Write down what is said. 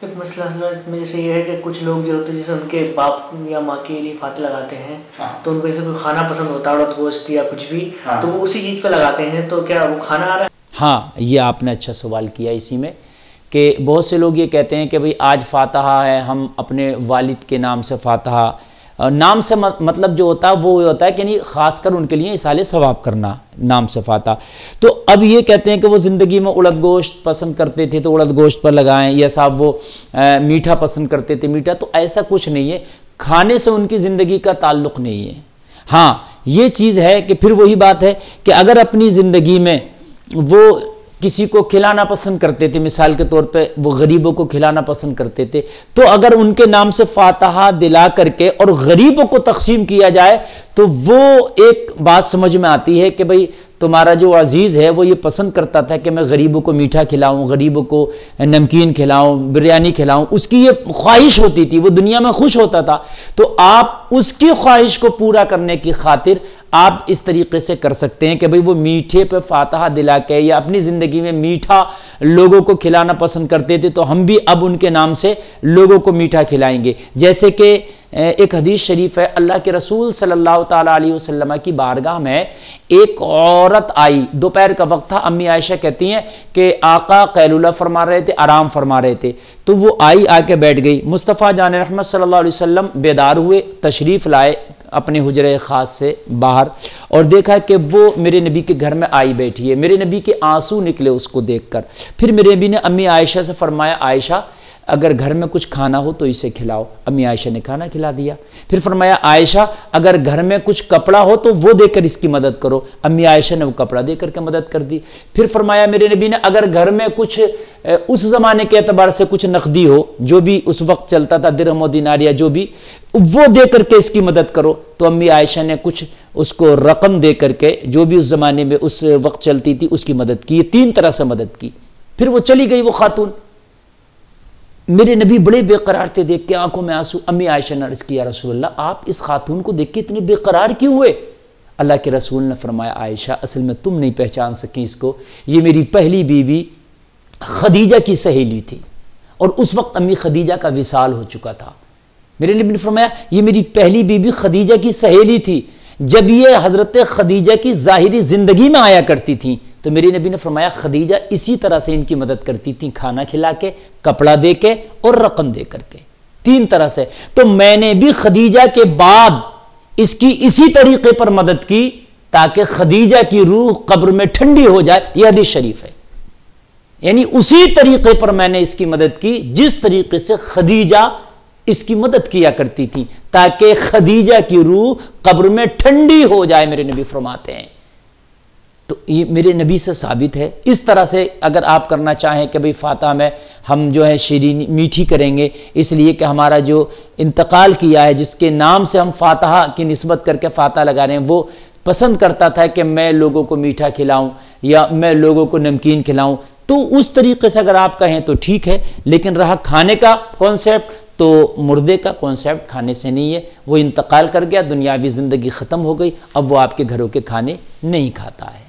ایک مسئلہ اس میں جیسے یہ ہے کہ کچھ لوگ جو ہوتے ہیں جیسے ان کے باپ یا ماں کے لیے فاتح لگاتے ہیں تو ان کو جیسے کوئی کھانا پسند ہوتا ہے اڑد گوشت یا کچھ بھی تو وہ اسی چیز پہ لگاتے ہیں، تو کیا وہ کھانا آ رہا ہے؟ ہاں، یہ آپ نے اچھا سوال کیا اسی میں کہ بہت سے لوگ یہ کہتے ہیں کہ بھئی آج فاتحہ ہے، ہم اپنے والد کے نام سے فاتحہ، نام سے مطلب جو ہوتا ہے وہ ہوتا ہے کہ نہیں خاص کر ان کے لیے اصالِ ثواب کرنا نام سے فاتحہ. تو اب یہ کہتے ہیں کہ وہ زندگی میں اڑد گوشت پسند کرتے تھے تو اڑد گوشت پر لگائیں، یا صاحب وہ میٹھا پسند کرتے تھے میٹھا، تو ایسا کچھ نہیں ہے، کھانے سے ان کی زندگی کا تعلق نہیں ہے. ہاں یہ چیز ہے کہ پھر وہی بات ہے کہ اگر اپنی زندگی میں وہ کسی کو کھلانا پسند کرتے تھے، مثال کے طور پہ وہ غریبوں کو کھلانا پسند کرتے تھے، تو اگر ان کے نام سے فاتحہ دلا کر کے اور غریبوں کو تقسیم کیا جائے تو وہ ایک بات سمجھ میں آتی ہے کہ بھئی تمہارا جو عزیز ہے وہ یہ پسند کرتا تھا کہ میں غریبوں کو میٹھا کھلاؤں، غریبوں کو نمکین کھلاؤں، بریانی کھلاؤں، اس کی یہ خواہش ہوتی تھی، وہ دنیا میں خوش ہوتا تھا، تو آپ اس کی خواہش کو پورا کرنے کی خاطر آپ اس طریقے سے کر سکتے ہیں کہ بھئی وہ میٹھے پہ فاتحہ دلا کے، یا اپنی زندگی میں میٹھا لوگوں کو کھلانا پسند کرتے تھے تو ہم بھی اب ان کے نام سے لوگوں کو میٹھا کھلائیں گے. جیسے کہ ایک حدیث شریف ہے، اللہ کے رسول صلی اللہ تعالیٰ علیہ وسلم کی بارگاہ میں ایک عورت آئی، دوپہر کا وقت تھا، امی عائشہ کہتی ہیں کہ آقا قیلولہ فرما رہے تھے، آرام فرما رہے تھے، تو وہ آئی، آ کے بیٹھ گئی. مصطفیٰ جان رحمت صلی اللہ علیہ وسلم بیدار ہوئے، تشریف لائے اپنے حجرے خاص سے باہر، اور دیکھا کہ وہ میرے نبی کے گھر میں آئی بیٹھی ہے. میرے نبی کے آنسو نکلے اس کو دیکھ کر. پھر میرے نبی نے امی عائشہ سے فرمایا، عائشہ اگر گھر میں کچھ کھانا ہو تو اسے کھلاؤ. امی عائشہ نے کھانا کھلا دیا. پھر فرمایا، عائشہ اگر گھر میں کچھ کپڑا ہو تو وہ دے کر اس کی مدد کرو. امی عائشہ نے وہ کپڑا دے کر کے مدد کر دی. پھر فرمایا میرے نبی نے، اگر گھر میں کچھ اس زمانے کے اعتبار سے کچھ نقدی ہو، جو بھی اس وقت چلتا تھا، درہم و دینار یا جو بھی، وہ دے کر کے اس کی مدد کرو. تو امی عائشہ نے کچھ اس کو رقم دے کر کے، جو بھی اس زمانے میں اس وقت چلتی تھی، اس کی مدد کی. 3 طرح سے مدد کی. پھر وہ چلی گئی وہ خاتون. میرے نبی بڑے بے قرار تھے، دیکھ کے آنکھوں میں آنسو. امی عائشہ نے عرض کیا، رسول اللہ آپ اس خاتون کو دیکھ کے اتنے بے قرار کیوں ہوئے؟ اللہ کے رسول نے فرمایا، عائشہ اصل میں تم نہیں پہچان سکی اس کو، یہ میری پہلی بیوی خدیجہ کی سہیلی تھی، اور اس وقت امی خدیجہ کا وصال ہو چکا تھا. میرے نبی نے فرمایا یہ میری پہلی بیوی خدیجہ کی سہیلی تھی، جب یہ حضرت خدیجہ کی ظاہری زندگی میں آیا کرتی تھیں تو میرے نبی نے فرمایا خدیجہ اسی طرح سے ان کی مدد کرتی تھیں، کھانا کھلا کے، کپڑا دے کے اور رقم دے کر کے. 3 طرح سے. تو میں نے بھی خدیجہ کے بعد اس کی اسی طریقے پر مدد کی تاکہ خدیجہ کی روح قبر میں ٹھنڈی ہو جائے. یہ حدیث شریف ہے. یعنی اسی طریقے پر میں نے اس کی مدد کی جس طریقے سے خدیجہ اس کی مدد کیا کرتی تھی، تاکہ خدیجہ کی روح قبر میں ٹھنڈی ہو جائے، میرے نبی فرماتے ہیں. تو یہ میرے نبی سے ثابت ہے. اس طرح سے اگر آپ کرنا چاہیں کہ بھئی فاتحہ میں ہم جو ہے شیرینی میٹھی کریں گے، اس لیے کہ ہمارا جو انتقال کیا ہے، جس کے نام سے ہم فاتحہ کی نسبت کر کے فاتحہ لگا رہے ہیں، وہ پسند کرتا تھا کہ میں لوگوں کو میٹھا کھلاؤں یا میں لوگوں کو نمکین کھلاؤں، تو اس طریقے سے اگر آپ کہیں تو ٹھیک ہے. لیکن رہا کھانے کا کانسیپٹ، تو مردے کا کانسیپٹ کھانے سے نہیں ہے. وہ انتقال کر گیا، دنیاوی زندگی ختم ہو گئی، اب وہ آپ کے گھروں کے کھانے نہیں کھاتا ہے.